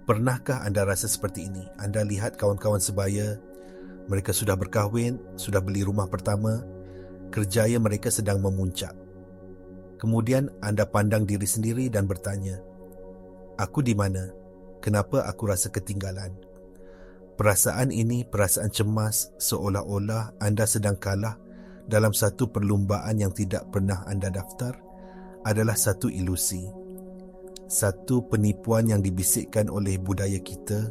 Pernahkah anda rasa seperti ini? Anda lihat kawan-kawan sebaya, mereka sudah berkahwin, sudah beli rumah pertama, kerjaya mereka sedang memuncak. Kemudian anda pandang diri sendiri dan bertanya, aku di mana? Kenapa aku rasa ketinggalan? Perasaan ini, perasaan cemas, seolah-olah anda sedang kalah dalam satu perlumbaan yang tidak pernah anda daftar, adalah satu ilusi. Satu penipuan yang dibisikkan oleh budaya kita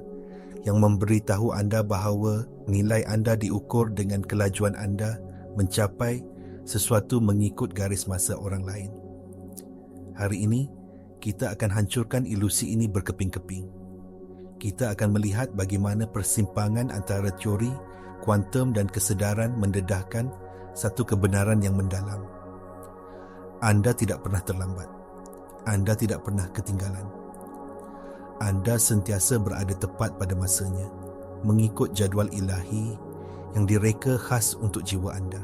yang memberitahu anda bahawa nilai anda diukur dengan kelajuan anda mencapai sesuatu mengikut garis masa orang lain. Hari ini, kita akan hancurkan ilusi ini berkeping-keping. Kita akan melihat bagaimana persimpangan antara teori, kuantum dan kesedaran mendedahkan satu kebenaran yang mendalam. Anda tidak pernah terlambat. Anda tidak pernah ketinggalan. Anda sentiasa berada tepat pada masanya, mengikut jadual ilahi yang direka khas untuk jiwa anda.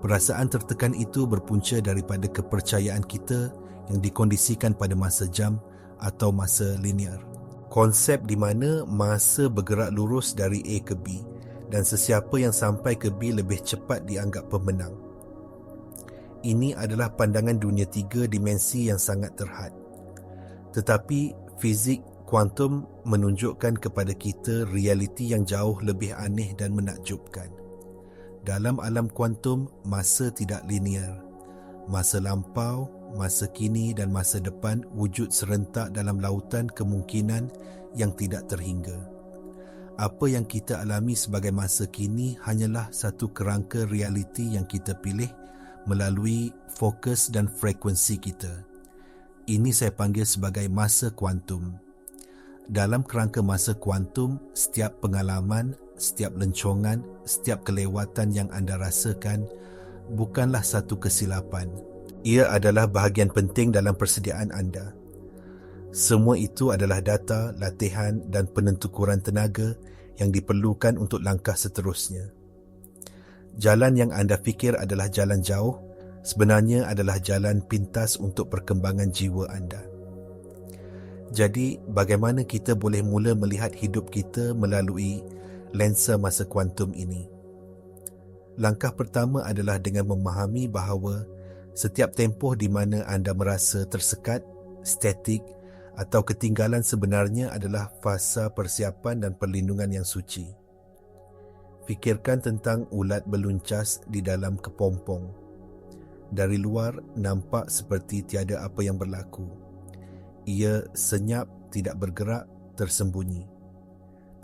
Perasaan tertekan itu berpunca daripada kepercayaan kita yang dikondisikan pada masa jam atau masa linear. Konsep di mana masa bergerak lurus dari A ke B dan sesiapa yang sampai ke B lebih cepat dianggap pemenang. Ini adalah pandangan dunia tiga dimensi yang sangat terhad. Tetapi fizik kuantum menunjukkan kepada kita realiti yang jauh lebih aneh dan menakjubkan. Dalam alam kuantum, masa tidak linear. Masa lampau, masa kini dan masa depan wujud serentak dalam lautan kemungkinan yang tidak terhingga. Apa yang kita alami sebagai masa kini hanyalah satu kerangka realiti yang kita pilih melalui fokus dan frekuensi kita. Ini saya panggil sebagai masa kuantum. Dalam kerangka masa kuantum, setiap pengalaman, setiap lencongan, setiap kelewatan yang anda rasakan bukanlah satu kesilapan. Ia adalah bahagian penting dalam persediaan anda. Semua itu adalah data, latihan dan penentukuran tenaga yang diperlukan untuk langkah seterusnya. Jalan yang anda fikir adalah jalan jauh, sebenarnya adalah jalan pintas untuk perkembangan jiwa anda. Jadi, bagaimana kita boleh mula melihat hidup kita melalui lensa masa kuantum ini? Langkah pertama adalah dengan memahami bahawa setiap tempoh di mana anda merasa tersekat, statik atau ketinggalan sebenarnya adalah fasa persiapan dan perlindungan yang suci. Fikirkan tentang ulat beluncas di dalam kepompong. Dari luar nampak seperti tiada apa yang berlaku. Ia senyap, tidak bergerak, tersembunyi.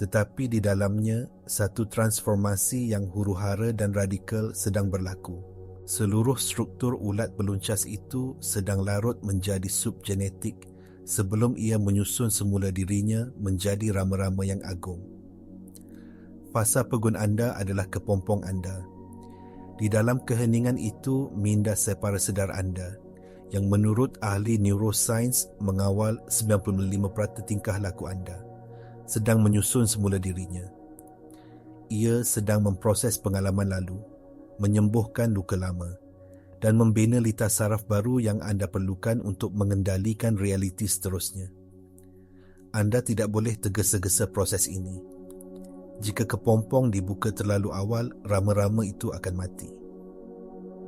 Tetapi di dalamnya satu transformasi yang huru-hara dan radikal sedang berlaku. Seluruh struktur ulat beluncas itu sedang larut menjadi sup genetik sebelum ia menyusun semula dirinya menjadi rama-rama yang agung. Fasa pegun anda adalah kepompong anda. Di dalam keheningan itu, minda separasedar anda, yang menurut ahli neuroscience mengawal 95% tingkah laku anda, sedang menyusun semula dirinya. Ia sedang memproses pengalaman lalu, menyembuhkan luka lama, dan membina litas saraf baru yang anda perlukan untuk mengendalikan realiti seterusnya. Anda tidak boleh tergesa-gesa proses ini. Jika kepompong dibuka terlalu awal, rama-rama itu akan mati.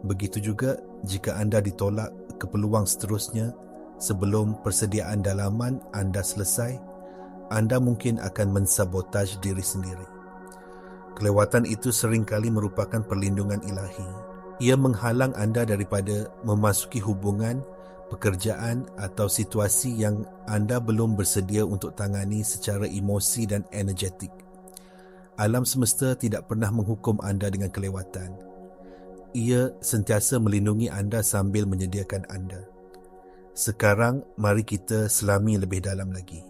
Begitu juga jika anda ditolak ke peluang seterusnya sebelum persediaan dalaman anda selesai, anda mungkin akan mensabotаж diri sendiri. Kelewatan itu seringkali merupakan perlindungan ilahi. Ia menghalang anda daripada memasuki hubungan, pekerjaan atau situasi yang anda belum bersedia untuk tangani secara emosi dan energetik. Alam semesta tidak pernah menghukum anda dengan kelewatan. Ia sentiasa melindungi anda sambil menyediakan anda. Sekarang, mari kita selami lebih dalam lagi.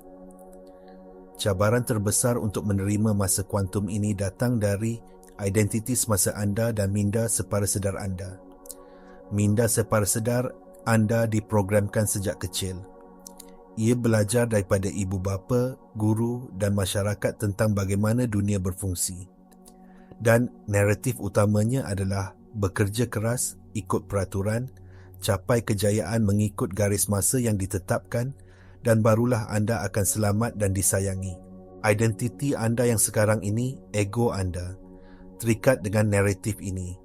Cabaran terbesar untuk menerima masa kuantum ini datang dari identiti semasa anda dan minda separasedar anda. Minda separasedar anda diprogramkan sejak kecil. Ia belajar daripada ibu bapa, guru dan masyarakat tentang bagaimana dunia berfungsi. Dan naratif utamanya adalah bekerja keras, ikut peraturan, capai kejayaan mengikut garis masa yang ditetapkan dan barulah anda akan selamat dan disayangi. Identiti anda yang sekarang ini, ego anda, terikat dengan naratif ini.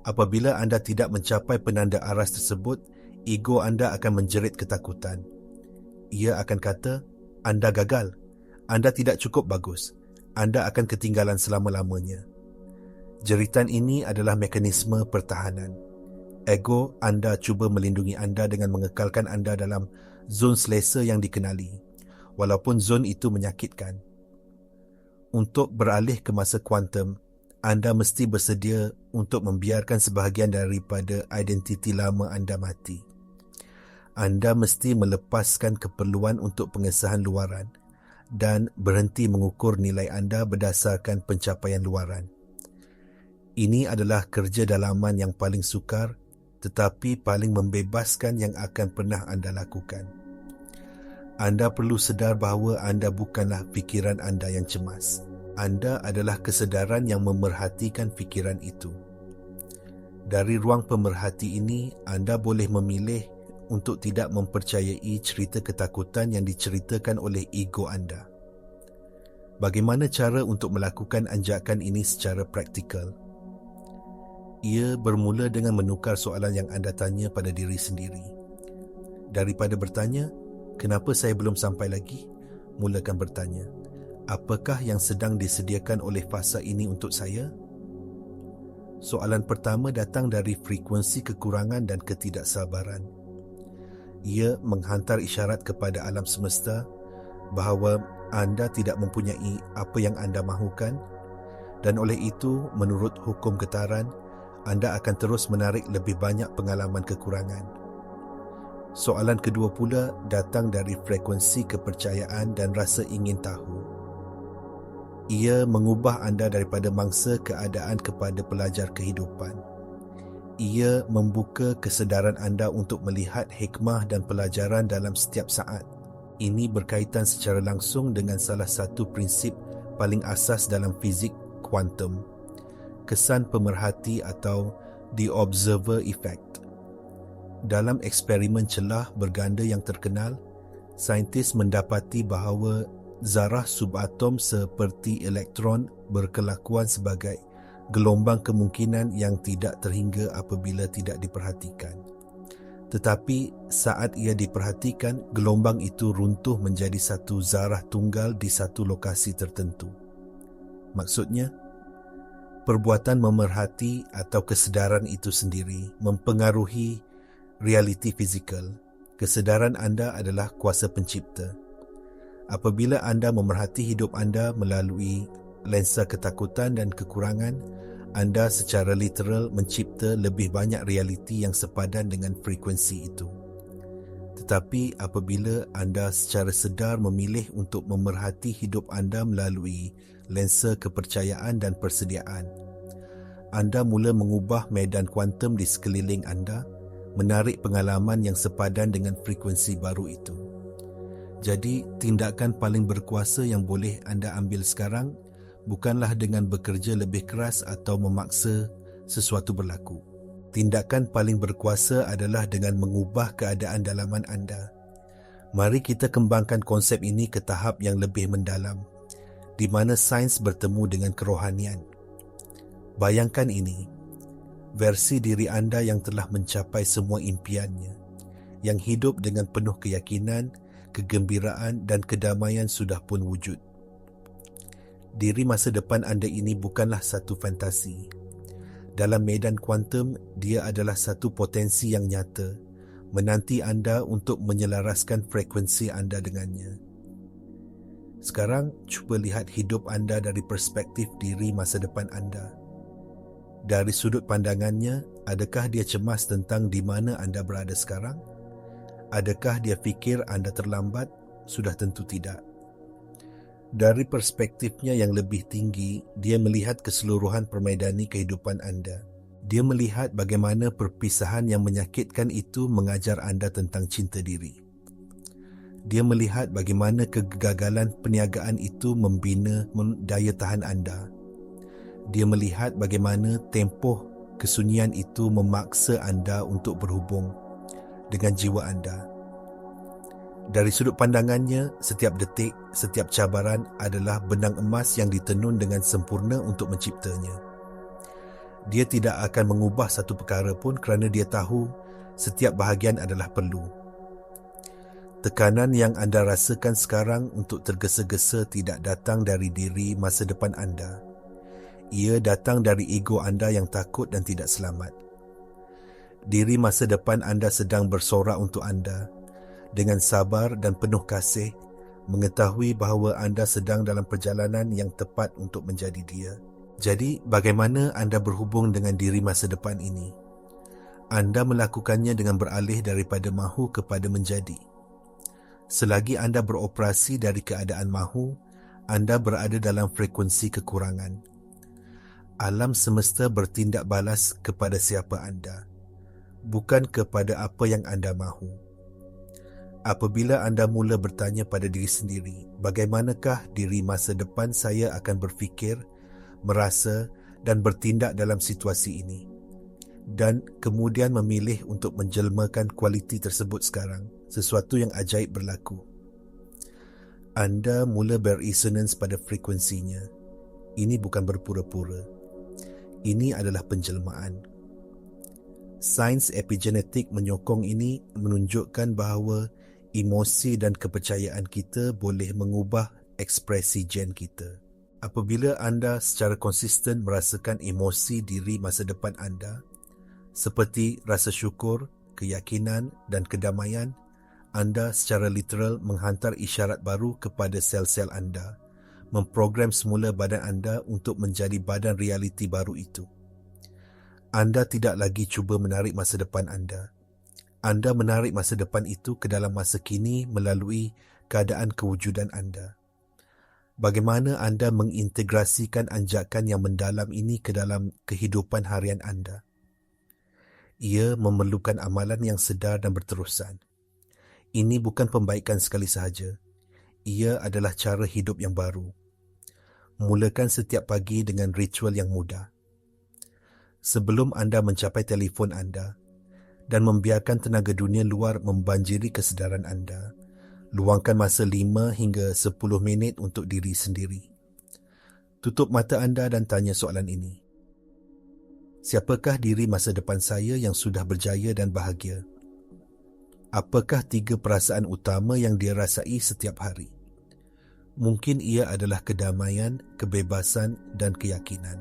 Apabila anda tidak mencapai penanda aras tersebut, ego anda akan menjerit ketakutan. Ia akan kata, anda gagal, anda tidak cukup bagus, anda akan ketinggalan selama-lamanya. Jeritan ini adalah mekanisme pertahanan. Ego anda cuba melindungi anda dengan mengekalkan anda dalam zon selesa yang dikenali, walaupun zon itu menyakitkan. Untuk beralih ke masa kuantum, anda mesti bersedia untuk membiarkan sebahagian daripada identiti lama anda mati. Anda mesti melepaskan keperluan untuk pengesahan luaran dan berhenti mengukur nilai anda berdasarkan pencapaian luaran. Ini adalah kerja dalaman yang paling sukar tetapi paling membebaskan yang akan pernah anda lakukan. Anda perlu sedar bahawa anda bukanlah fikiran anda yang cemas. Anda adalah kesedaran yang memerhatikan fikiran itu. Dari ruang pemerhati ini, anda boleh memilih untuk tidak mempercayai cerita ketakutan yang diceritakan oleh ego anda. Bagaimana cara untuk melakukan anjakan ini secara praktikal? Ia bermula dengan menukar soalan yang anda tanya pada diri sendiri. Daripada bertanya, kenapa saya belum sampai lagi? Mulakan bertanya, apakah yang sedang disediakan oleh fasa ini untuk saya? Soalan pertama datang dari frekuensi kekurangan dan ketidaksabaran. Ia menghantar isyarat kepada alam semesta bahawa anda tidak mempunyai apa yang anda mahukan dan oleh itu, menurut hukum getaran, anda akan terus menarik lebih banyak pengalaman kekurangan. Soalan kedua pula datang dari frekuensi kepercayaan dan rasa ingin tahu. Ia mengubah anda daripada mangsa keadaan kepada pelajar kehidupan. Ia membuka kesedaran anda untuk melihat hikmah dan pelajaran dalam setiap saat. Ini berkaitan secara langsung dengan salah satu prinsip paling asas dalam fizik kuantum, kesan pemerhati atau the observer effect. Dalam eksperimen celah berganda yang terkenal, saintis mendapati bahawa zarah subatom seperti elektron berkelakuan sebagai gelombang kemungkinan yang tidak terhingga apabila tidak diperhatikan. Tetapi saat ia diperhatikan, gelombang itu runtuh menjadi satu zarah tunggal di satu lokasi tertentu. Maksudnya, perbuatan memerhati atau kesedaran itu sendiri mempengaruhi realiti fizikal. Kesedaran anda adalah kuasa pencipta. Apabila anda memerhati hidup anda melalui lensa ketakutan dan kekurangan, anda secara literal mencipta lebih banyak realiti yang sepadan dengan frekuensi itu. Tetapi apabila anda secara sedar memilih untuk memerhati hidup anda melalui lensa kepercayaan dan persediaan, anda mula mengubah medan kuantum di sekeliling anda, menarik pengalaman yang sepadan dengan frekuensi baru itu. Jadi, tindakan paling berkuasa yang boleh anda ambil sekarang bukanlah dengan bekerja lebih keras atau memaksa sesuatu berlaku. Tindakan paling berkuasa adalah dengan mengubah keadaan dalaman anda. Mari kita kembangkan konsep ini ke tahap yang lebih mendalam, di mana sains bertemu dengan kerohanian. Bayangkan ini, versi diri anda yang telah mencapai semua impiannya, yang hidup dengan penuh keyakinan, kegembiraan dan kedamaian sudah pun wujud. Diri masa depan anda ini bukanlah satu fantasi. Dalam medan kuantum, dia adalah satu potensi yang nyata, menanti anda untuk menyelaraskan frekuensi anda dengannya. Sekarang, cuba lihat hidup anda dari perspektif diri masa depan anda. Dari sudut pandangannya, adakah dia cemas tentang di mana anda berada sekarang? Adakah dia fikir anda terlambat? Sudah tentu tidak. Dari perspektifnya yang lebih tinggi, dia melihat keseluruhan permaidani kehidupan anda. Dia melihat bagaimana perpisahan yang menyakitkan itu mengajar anda tentang cinta diri. Dia melihat bagaimana kegagalan perniagaan itu membina daya tahan anda. Dia melihat bagaimana tempoh kesunyian itu memaksa anda untuk berhubung dengan jiwa anda. Dari sudut pandangannya, setiap detik, setiap cabaran adalah benang emas yang ditenun dengan sempurna untuk menciptanya. Dia tidak akan mengubah satu perkara pun kerana dia tahu setiap bahagian adalah perlu. Tekanan yang anda rasakan sekarang untuk tergesa-gesa tidak datang dari diri masa depan anda. Ia datang dari ego anda yang takut dan tidak selamat. Diri masa depan anda sedang bersorak untuk anda dengan sabar dan penuh kasih, mengetahui bahawa anda sedang dalam perjalanan yang tepat untuk menjadi dia. Jadi, bagaimana anda berhubung dengan diri masa depan ini? Anda melakukannya dengan beralih daripada mahu kepada menjadi. Selagi anda beroperasi dari keadaan mahu, anda berada dalam frekuensi kekurangan. Alam semesta bertindak balas kepada siapa anda, bukan kepada apa yang anda mahu. Apabila anda mula bertanya pada diri sendiri, bagaimanakah diri masa depan saya akan berfikir, merasa dan bertindak dalam situasi ini, dan kemudian memilih untuk menjelmakan kualiti tersebut sekarang, sesuatu yang ajaib berlaku. Anda mula beresonans pada frekuensinya. Ini bukan berpura-pura. Ini adalah penjelmaan. Sains epigenetik menyokong ini, menunjukkan bahawa emosi dan kepercayaan kita boleh mengubah ekspresi gen kita. Apabila anda secara konsisten merasakan emosi diri masa depan anda, seperti rasa syukur, keyakinan dan kedamaian, anda secara literal menghantar isyarat baru kepada sel-sel anda, memprogram semula badan anda untuk menjadi badan realiti baru itu. Anda tidak lagi cuba menarik masa depan anda. Anda menarik masa depan itu ke dalam masa kini melalui keadaan kewujudan anda. Bagaimana anda mengintegrasikan anjakan yang mendalam ini ke dalam kehidupan harian anda? Ia memerlukan amalan yang sedar dan berterusan. Ini bukan pembaikan sekali sahaja. Ia adalah cara hidup yang baru. Mulakan setiap pagi dengan ritual yang mudah. Sebelum anda mencapai telefon anda, dan membiarkan tenaga dunia luar membanjiri kesedaran anda, luangkan masa 5 hingga 10 minit untuk diri sendiri. Tutup mata anda dan tanya soalan ini. Siapakah diri masa depan saya yang sudah berjaya dan bahagia? Apakah 3 perasaan utama yang dia rasai setiap hari? Mungkin ia adalah kedamaian, kebebasan dan keyakinan.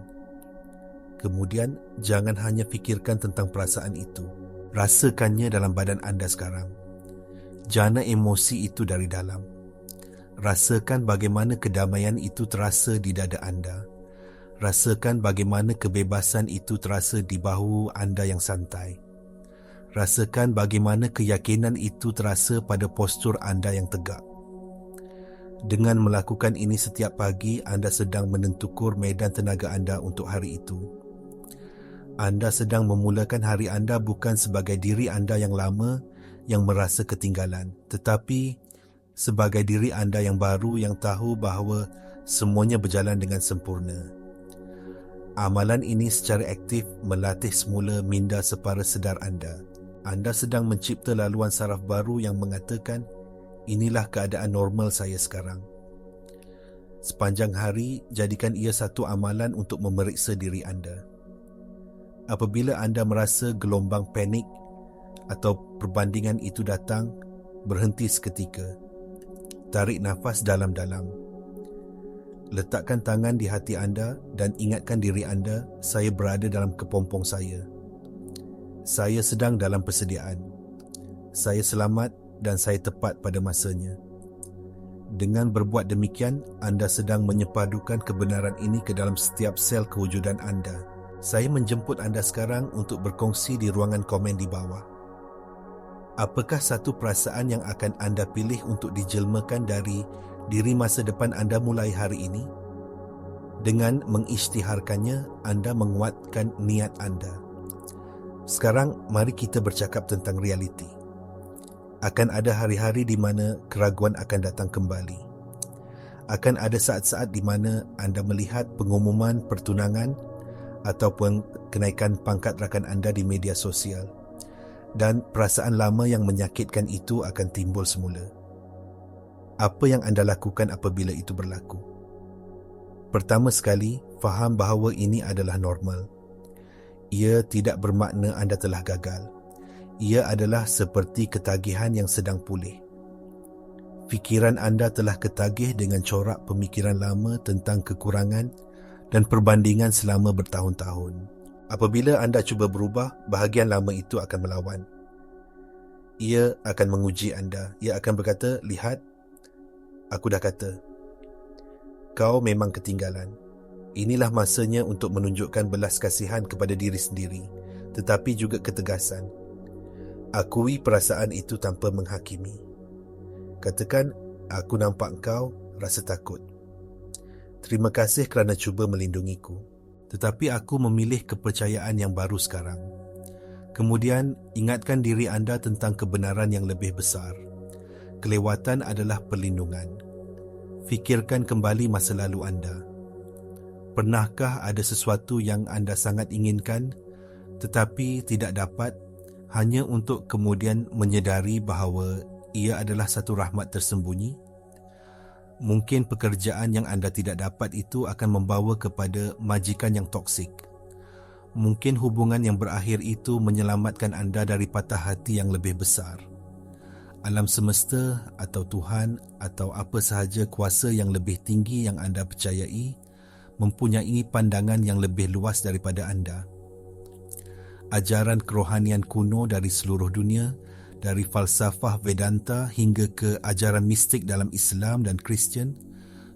Kemudian, jangan hanya fikirkan tentang perasaan itu. Rasakannya dalam badan anda sekarang. Jana emosi itu dari dalam. Rasakan bagaimana kedamaian itu terasa di dada anda. Rasakan bagaimana kebebasan itu terasa di bahu anda yang santai. Rasakan bagaimana keyakinan itu terasa pada postur anda yang tegak. Dengan melakukan ini setiap pagi, anda sedang menentukur medan tenaga anda untuk hari itu. Anda sedang memulakan hari anda bukan sebagai diri anda yang lama yang merasa ketinggalan, tetapi sebagai diri anda yang baru yang tahu bahawa semuanya berjalan dengan sempurna. Amalan ini secara aktif melatih semula minda separa sedar anda. Anda sedang mencipta laluan saraf baru yang mengatakan, inilah keadaan normal saya sekarang. Sepanjang hari, jadikan ia satu amalan untuk memeriksa diri anda. Apabila anda merasa gelombang panik atau perbandingan itu datang, berhenti seketika. Tarik nafas dalam-dalam. Letakkan tangan di hati anda dan ingatkan diri anda, saya berada dalam kepompong saya. Saya sedang dalam persediaan. Saya selamat dan saya tepat pada masanya. Dengan berbuat demikian, anda sedang menyepadukan kebenaran ini ke dalam setiap sel kewujudan anda. Saya menjemput anda sekarang untuk berkongsi di ruangan komen di bawah. Apakah satu perasaan yang akan anda pilih untuk dijelmakan dari diri masa depan anda mulai hari ini? Dengan mengisytiharkannya, anda menguatkan niat anda. Sekarang, mari kita bercakap tentang realiti. Akan ada hari-hari di mana keraguan akan datang kembali. Akan ada saat-saat di mana anda melihat pengumuman pertunangan ataupun kenaikan pangkat rakan anda di media sosial, dan perasaan lama yang menyakitkan itu akan timbul semula. Apa yang anda lakukan apabila itu berlaku? Pertama sekali, faham bahawa ini adalah normal. Ia tidak bermakna anda telah gagal. Ia adalah seperti ketagihan yang sedang pulih. Fikiran anda telah ketagih dengan corak pemikiran lama tentang kekurangan dan perbandingan selama bertahun-tahun. Apabila anda cuba berubah, bahagian lama itu akan melawan. Ia akan menguji anda. Ia akan berkata, lihat, aku dah kata, kau memang ketinggalan. Inilah masanya untuk menunjukkan belas kasihan kepada diri sendiri, tetapi juga ketegasan. Akui perasaan itu tanpa menghakimi. Katakan, aku nampak kau rasa takut. Terima kasih kerana cuba melindungiku. Tetapi aku memilih kepercayaan yang baru sekarang. Kemudian, ingatkan diri anda tentang kebenaran yang lebih besar. Kelewatan adalah perlindungan. Fikirkan kembali masa lalu anda. Pernahkah ada sesuatu yang anda sangat inginkan, tetapi tidak dapat, hanya untuk kemudian menyedari bahawa ia adalah satu rahmat tersembunyi? Mungkin pekerjaan yang anda tidak dapat itu akan membawa kepada majikan yang toksik. Mungkin hubungan yang berakhir itu menyelamatkan anda dari patah hati yang lebih besar. Alam semesta atau Tuhan atau apa sahaja kuasa yang lebih tinggi yang anda percayai mempunyai pandangan yang lebih luas daripada anda. Ajaran kerohanian kuno dari seluruh dunia, dari falsafah Vedanta hingga ke ajaran mistik dalam Islam dan Kristian,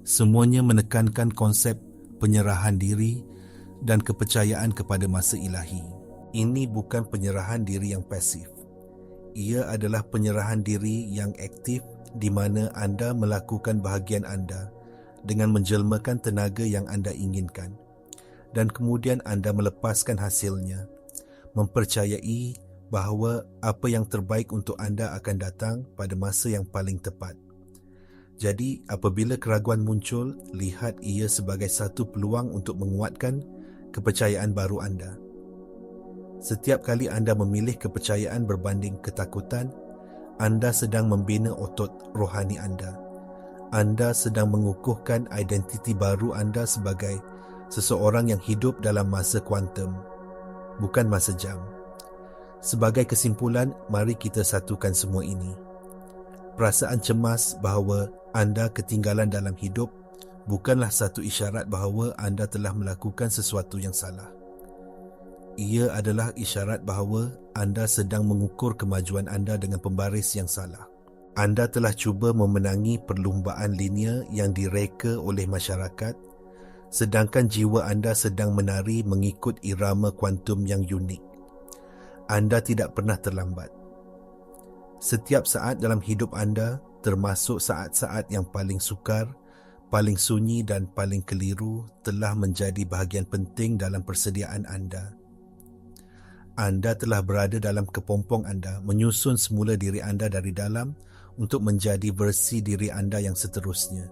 semuanya menekankan konsep penyerahan diri dan kepercayaan kepada masa ilahi. Ini bukan penyerahan diri yang pasif. Ia adalah penyerahan diri yang aktif di mana anda melakukan bahagian anda dengan menjelmakan tenaga yang anda inginkan dan kemudian anda melepaskan hasilnya, mempercayai bahawa apa yang terbaik untuk anda akan datang pada masa yang paling tepat. Jadi, apabila keraguan muncul, lihat ia sebagai satu peluang untuk menguatkan kepercayaan baru anda. Setiap kali anda memilih kepercayaan berbanding ketakutan, anda sedang membina otot rohani anda. Anda sedang mengukuhkan identiti baru anda sebagai seseorang yang hidup dalam masa kuantum, bukan masa jam. Sebagai kesimpulan, mari kita satukan semua ini. Perasaan cemas bahawa anda ketinggalan dalam hidup bukanlah satu isyarat bahawa anda telah melakukan sesuatu yang salah. Ia adalah isyarat bahawa anda sedang mengukur kemajuan anda dengan pembaris yang salah. Anda telah cuba memenangi perlumbaan linear yang direka oleh masyarakat, sedangkan jiwa anda sedang menari mengikut irama kuantum yang unik. Anda tidak pernah terlambat. Setiap saat dalam hidup anda, termasuk saat-saat yang paling sukar, paling sunyi dan paling keliru, telah menjadi bahagian penting dalam persediaan anda. Anda telah berada dalam kepompong anda, menyusun semula diri anda dari dalam untuk menjadi versi diri anda yang seterusnya.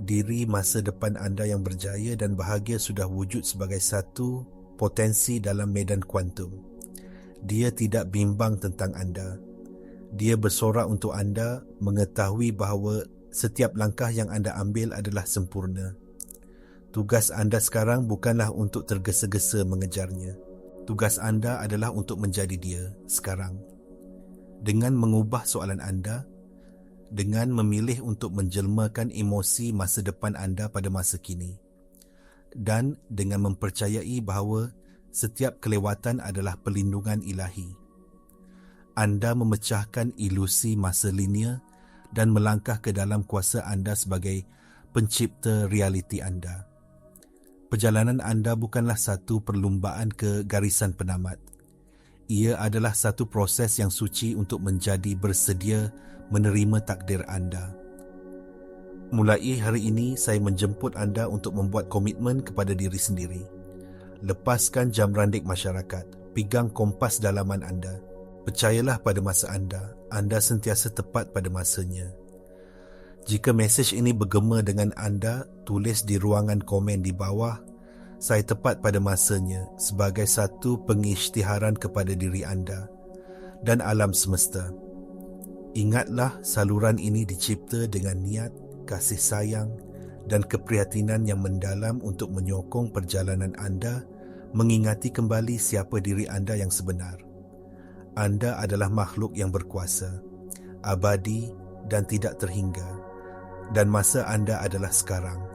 Diri masa depan anda yang berjaya dan bahagia sudah wujud sebagai satu potensi dalam medan kuantum. Dia tidak bimbang tentang anda. Dia bersorak untuk anda mengetahui bahawa setiap langkah yang anda ambil adalah sempurna. Tugas anda sekarang bukanlah untuk tergesa-gesa mengejarnya. Tugas anda adalah untuk menjadi dia sekarang. Dengan mengubah soalan anda, dengan memilih untuk menjelmakan emosi masa depan anda pada masa kini, dan dengan mempercayai bahawa setiap kelewatan adalah perlindungan ilahi. Anda memecahkan ilusi masa linear dan melangkah ke dalam kuasa anda sebagai pencipta realiti anda. Perjalanan anda bukanlah satu perlumbaan ke garisan penamat. Ia adalah satu proses yang suci untuk menjadi bersedia menerima takdir anda. Mulai hari ini, saya menjemput anda untuk membuat komitmen kepada diri sendiri. Lepaskan jam randik masyarakat. Pegang kompas dalaman anda. Percayalah pada masa anda. Anda sentiasa tepat pada masanya. Jika mesej ini bergema dengan anda, tulis di ruangan komen di bawah, saya tepat pada masanya, sebagai satu pengisytiharan kepada diri anda dan alam semesta. Ingatlah saluran ini dicipta dengan niat, kasih sayang dan keprihatinan yang mendalam untuk menyokong perjalanan anda mengingati kembali siapa diri anda yang sebenar. Anda adalah makhluk yang berkuasa, abadi dan tidak terhingga, dan masa anda adalah sekarang.